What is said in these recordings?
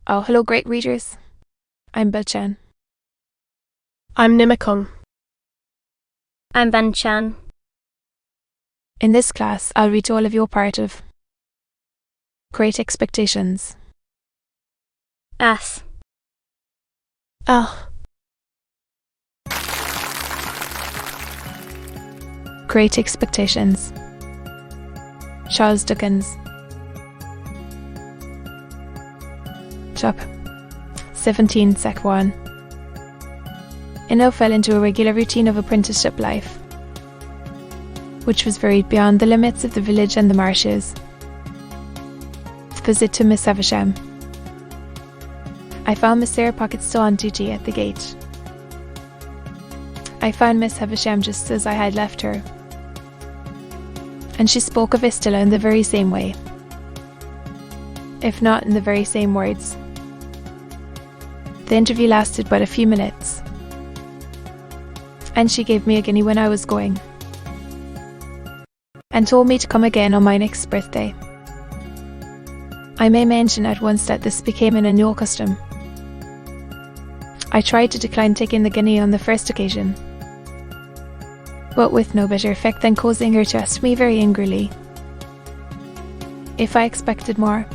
Oh, hello, great readers. I'm Belchan. I'm Nimikung. I'm Banchan. In this class, I'll read to all of you a part of Great Expectations. As. Great Expectations. Charles Dickens. Chap. 17 Sec 1. Ino fell into a regular routine of apprenticeship life, which was varied beyond the limits of the village and the marshes. Visit to Miss Havisham. I found Miss Sarah Pocket still on duty at the gate. I found Miss Havisham just as I had left her, and she spoke of Istella in the very same way, if not in the very same words. The interview lasted but a few minutes, and she gave me a guinea when I was going, and told me to come again on my next birthday. I may mention at once that this became an annual custom. I tried to decline taking the guinea on the first occasion, but with no better effect than causing her to ask me very angrily if I expected more.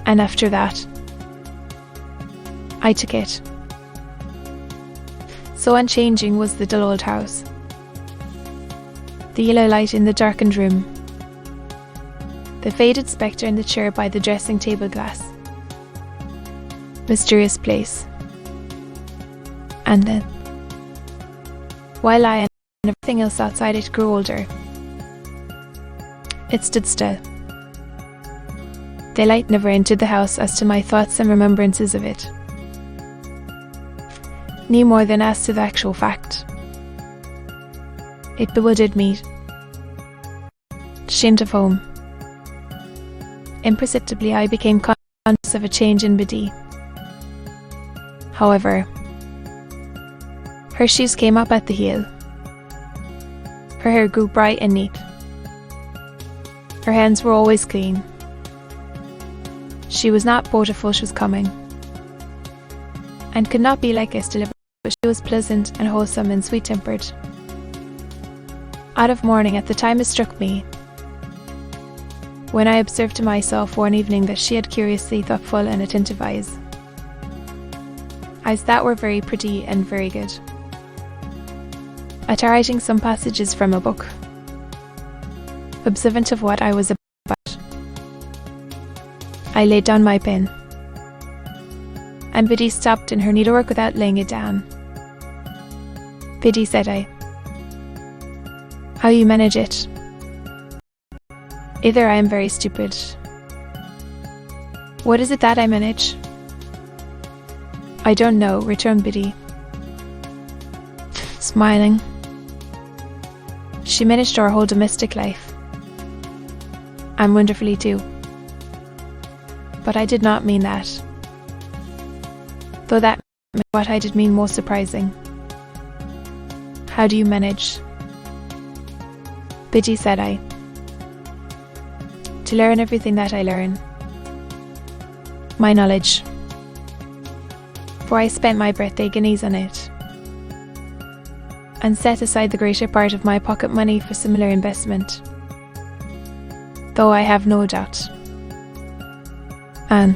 And after that, I took it. So unchanging was the dull old house, the yellow light in the darkened room, the faded spectre in the chair by the dressing table glass. Mysterious place. And then, while I and everything else outside it grew older, it stood still. Daylight never entered the house as to my thoughts and remembrances of it, any more than as to the actual fact. It bewildered me, ashamed of home. Imperceptibly I became conscious of a change in Biddy. However, her shoes came up at the heel. Her hair grew bright and neat. Her hands were always clean. She was not beautiful, she was coming, and could not be like Estella, but she was pleasant and wholesome and sweet-tempered. Out of mourning at the time it struck me, when I observed to myself one evening that she had curiously thoughtful and attentive eyes that were very pretty and very good. At writing some passages from a book, observant of what I was about, I laid down my pen, and Biddy stopped in her needlework without laying it down. Biddy, said I, how you manage it? Either I am very stupid. What is it that I manage? I don't know, returned Biddy, smiling. She managed our whole domestic life, and wonderfully too. But I did not mean that, though that made what I did mean more surprising. How do you manage? Biddy, said I, to learn everything that I learn. My knowledge. For I spent my birthday guineas on it, and set aside the greater part of my pocket money for similar investment, though I have no doubt, and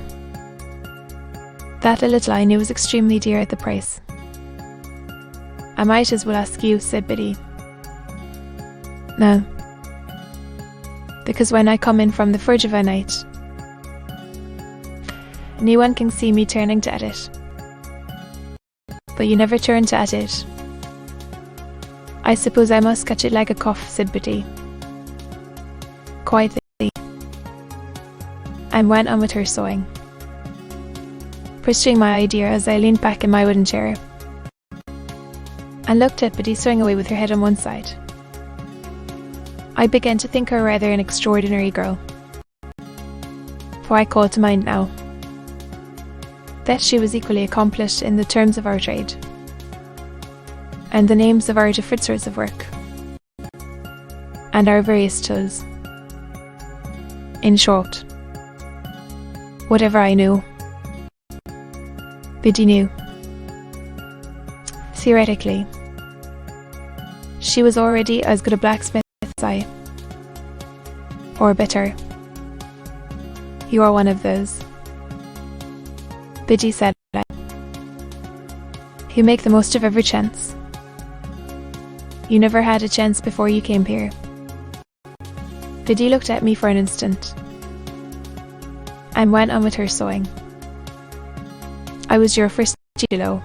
that a little I knew was extremely dear at the price. I might as well ask you, said Biddy. No, because when I come in from the fridge of a night, anyone can see me turning to at it, but you never turn to at it. I suppose I must catch it like a cough, said Biddy, quietly, and went on with her sewing, pursuing my idea as I leaned back in my wooden chair and looked at Biddy sewing away with her head on one side. I began to think her rather an extraordinary girl, for I called to mind now that she was equally accomplished in the terms of our trade, and the names of our different sorts of work, and our various tools. In short, Whatever I knew. Biddy knew. Theoretically. She was already as good a blacksmith as I. Or better. You are one of those. Biddy said. You make the most of every chance. You never had a chance before you came here. Biddy looked at me for an instant and went on with her sewing. I was your first kilo.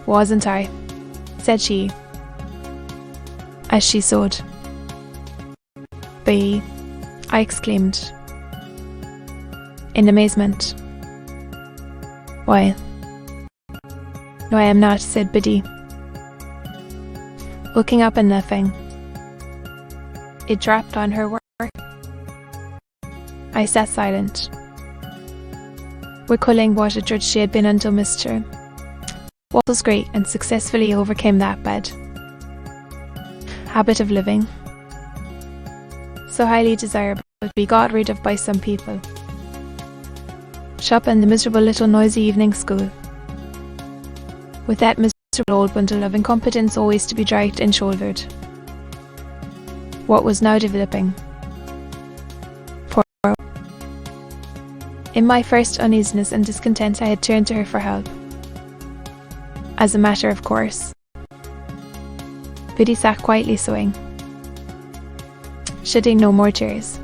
Wasn't I? Said she, as she sewed. Bee, I exclaimed, in amazement. Why? No, I am not, said Biddy, looking up and laughing. It dropped on her work. I sat silent, recalling what a drudge she had been until Mr. What was great and successfully overcame that bad habit of living, so highly desirable to be got rid of by some people. Chap and the miserable little noisy evening school, with that miserable old bundle of incompetence always to be dragged and shouldered. What was now developing? Poor. In my first uneasiness and discontent, I had turned to her for help. As a matter of course. Biddy sat quietly sewing, shedding no more tears.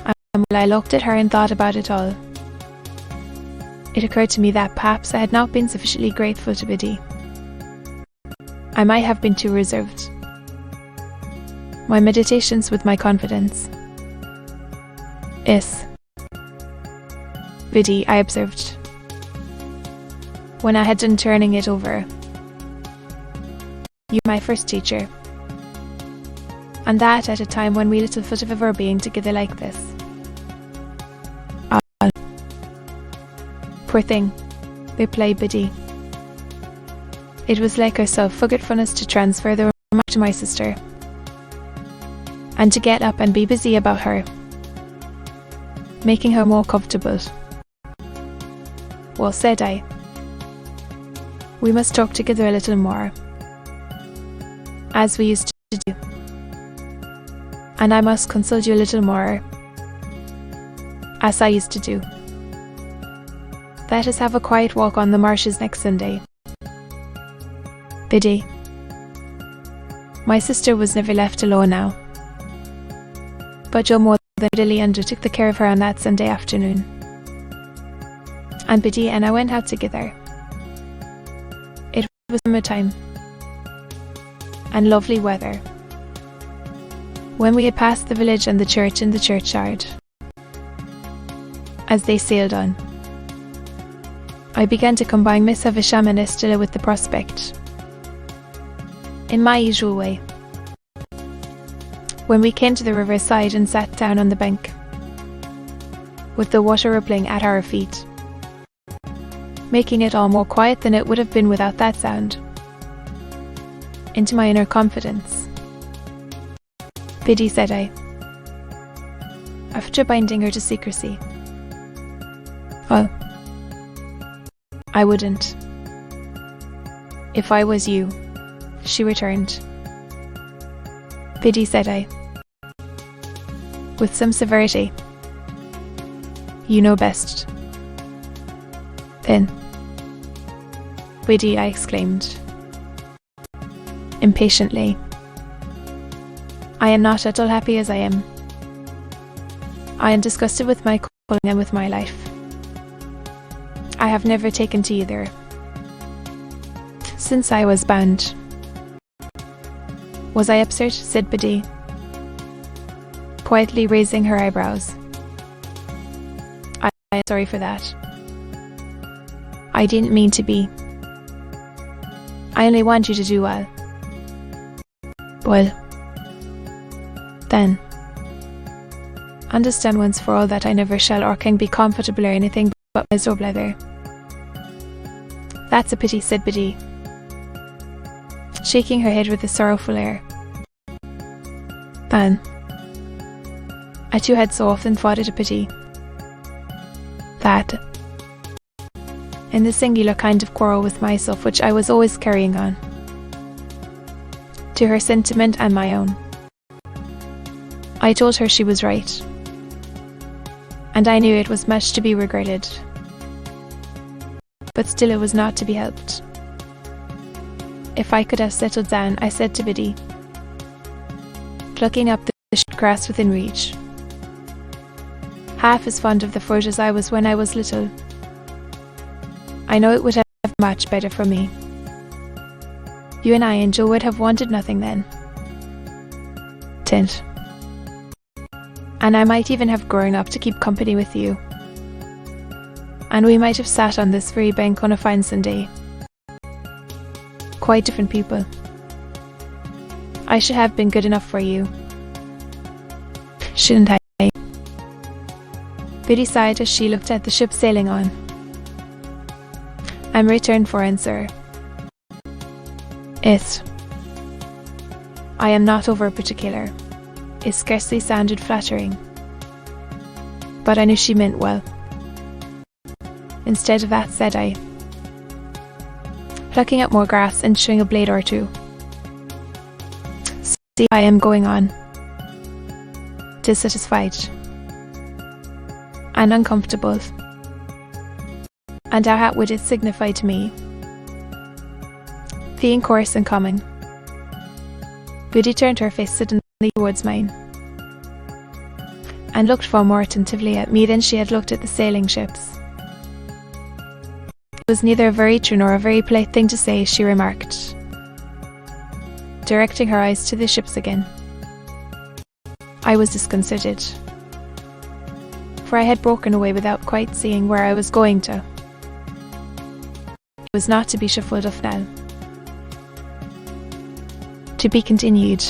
And while I looked at her and thought about it all, it occurred to me that perhaps I had not been sufficiently grateful to Biddy. I might have been too reserved. My meditations with my confidence. Yes. Biddy, I observed, when I had done turning it over. You were my first teacher. And that at a time when we little foot of ever being together like this. Poor thing, replied Biddy. It was like herself forgetfulness to transfer the remark to my sister, and to get up and be busy about her, making her more comfortable. Well, said I, we must talk together a little more, as we used to do, and I must consult you a little more, as I used to do. Let us have a quiet walk on the marshes next Sunday. Biddy, my sister was never left alone now, but Joe more than readily undertook the care of her on that Sunday afternoon. And Biddy and I went out together. It was summertime, and lovely weather, when we had passed the village and the church in the churchyard. As they sailed on, I began to combine Miss Havisham and Estella with the prospect, in my usual way. When we came to the riverside and sat down on the bank, with the water rippling at our feet, making it all more quiet than it would have been without that sound, into my inner confidence. Biddy, said I, after binding her to secrecy. Well, I wouldn't, if I was you, she returned. Biddy, said I, with some severity. You know best. Then, Biddy, I exclaimed, impatiently, I am not at all happy as I am. I am disgusted with my calling and with my life. I have never taken to either, since I was bound. Was I absurd? Said Biddy, quietly raising her eyebrows. I am sorry for that. I didn't mean to be. I only want you to do well. Well, then, understand once for all that I never shall or can be comfortable or anything but miserable either. That's a pity, said Biddy, shaking her head with a sorrowful air. Then, I too had so often thought it a pity that, in the singular kind of quarrel with myself which I was always carrying on, to her sentiment and my own, I told her she was right, and I knew it was much to be regretted, but still it was not to be helped. If I could have settled down, I said to Biddy, plucking up the short grass within reach, half as fond of the fruit as I was when I was little, I know it would have been much better for me. You and I and Joe would have wanted nothing then. Tint. And I might even have grown up to keep company with you. And we might have sat on this very bank on a fine Sunday. Quite different people. I should have been good enough for you. Shouldn't I? Biddy sighed as she looked at the ship sailing on. I'm returned for answer. I am not over particular. It scarcely sounded flattering. But I knew she meant well. Instead of that, said I, plucking up more grass and chewing a blade or two. See, I am going on. Dissatisfied. And uncomfortable. And how would it signify to me? Being coarse and common. Biddy turned her face suddenly towards mine, and looked far more attentively at me than she had looked at the sailing ships. It was neither a very true nor a very polite thing to say, she remarked, directing her eyes to the ships again. I was disconcerted, for I had broken away without quite seeing where I was going to. It was not to be shuffled off now. To be continued.